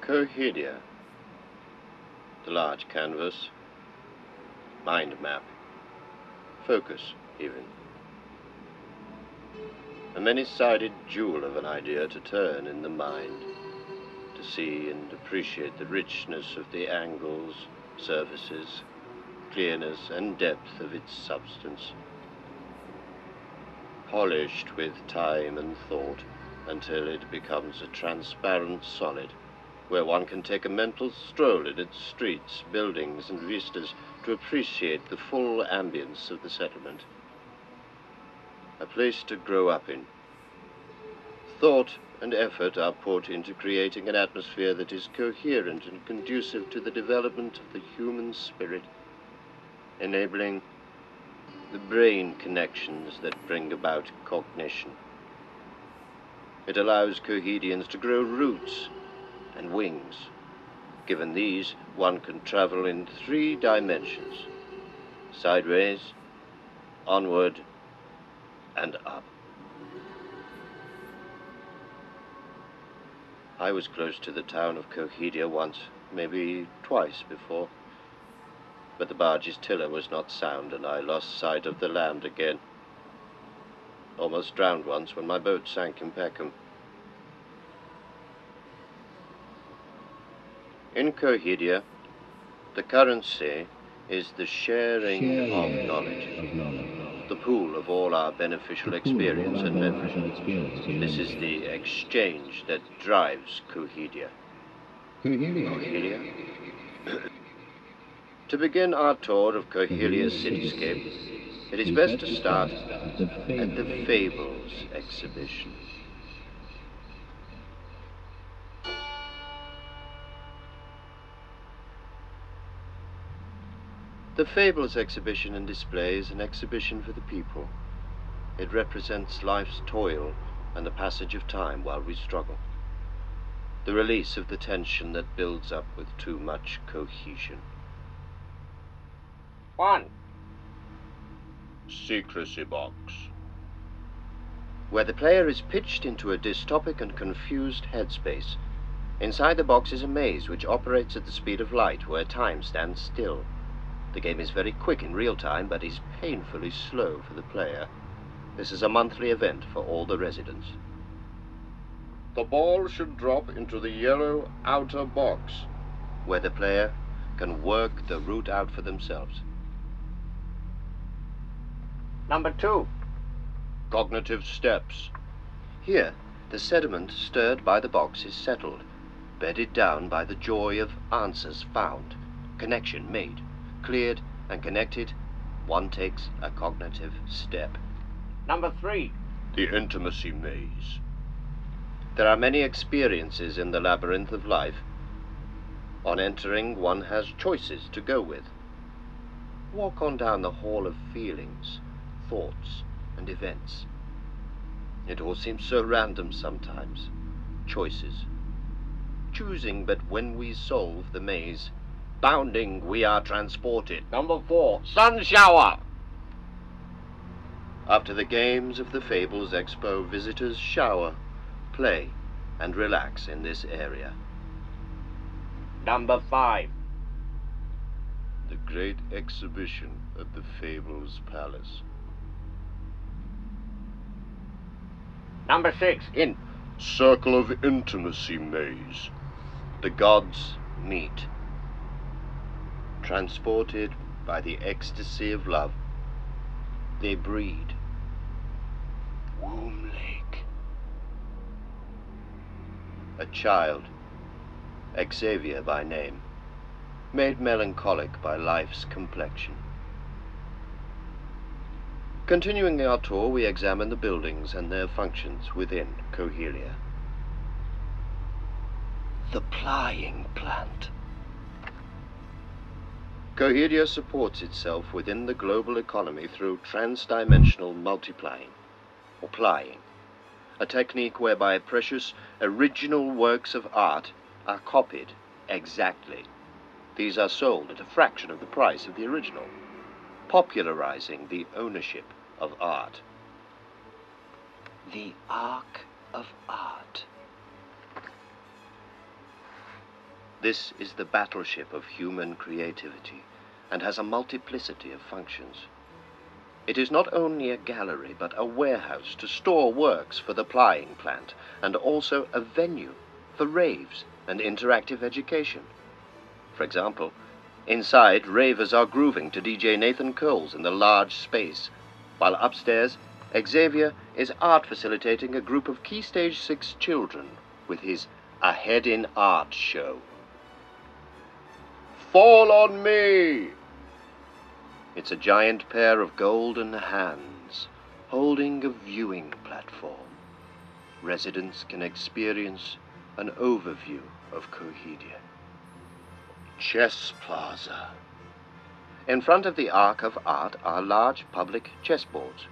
Cohedia, the large canvas, mind map, focus even. A many-sided jewel of an idea to turn in the mind, to see and appreciate the richness of the angles, surfaces, clearness and depth of its substance, polished with time and thought until it becomes a transparent solid, where one can take a mental stroll in its streets, buildings and vistas to appreciate the full ambience of the settlement. A place to grow up in. Thought and effort are put into creating an atmosphere that is coherent and conducive to the development of the human spirit, enabling the brain connections that bring about cognition. It allows Cohedians to grow roots and wings. Given these, one can travel in 3 dimensions: sideways, onward, and up. I was close to the town of Cohedia once, maybe twice before, but the barge's tiller was not sound and I lost sight of the land again. Almost drowned once when my boat sank in Peckham. In Cohedia, the currency is the sharing of knowledge, the pool of all our beneficial experience and memory. This is the exchange that drives Cohedia. Cohedia? To begin our tour of Cohedia's cityscape, it is best to start at the Fables exhibition. The Fables exhibition and display is an exhibition for the people. It represents life's toil and the passage of time while we struggle. The release of the tension that builds up with too much cohesion. 1. Secrecy box. Where the player is pitched into a dystopic and confused headspace. Inside the box is a maze which operates at the speed of light, where time stands still. The game is very quick in real time, but is painfully slow for the player. This is a monthly event for all the residents. The ball should drop into the yellow outer box, where the player can work the route out for themselves. Number 2. Cognitive steps. Here, the sediment stirred by the box is settled, bedded down by the joy of answers found, connection made, cleared and connected. One takes a cognitive step. Number 3. The intimacy maze. There are many experiences in the labyrinth of life. On entering, one has choices to go with. Walk on down the hall of feelings, thoughts, and events. It all seems so random sometimes. Choices. Choosing, but when we solve the maze, bounding, we are transported. Number 4. Sun shower. After the games of the Fables Expo, visitors shower, play, and relax in this area. Number 5. The great exhibition at the Fables Palace. Number 6. In Circle of Intimacy Maze. The gods meet. Transported by the ecstasy of love, they breed. Womb Lake. A child, Xavier by name, made melancholic by life's complexion. Continuing our tour, we examine the buildings and their functions within Cohedia. The plying plant. Cohedia supports itself within the global economy through trans-dimensional multiplying, or plying, a technique whereby precious original works of art are copied exactly. These are sold at a fraction of the price of the original, popularizing the ownership of art. The Ark of Art. This is the battleship of human creativity, and has a multiplicity of functions. It is not only a gallery, but a warehouse to store works for the plying plant, and also a venue for raves and interactive education. For example, inside, ravers are grooving to DJ Nathan Cole's in the large space, while upstairs, Xavier is art facilitating a group of Key Stage 6 children with his Ahead in Art show. Fall on me! It's a giant pair of golden hands holding a viewing platform. Residents can experience an overview of Cohedia. Chess Plaza. In front of the Arc of Art are large public chessboards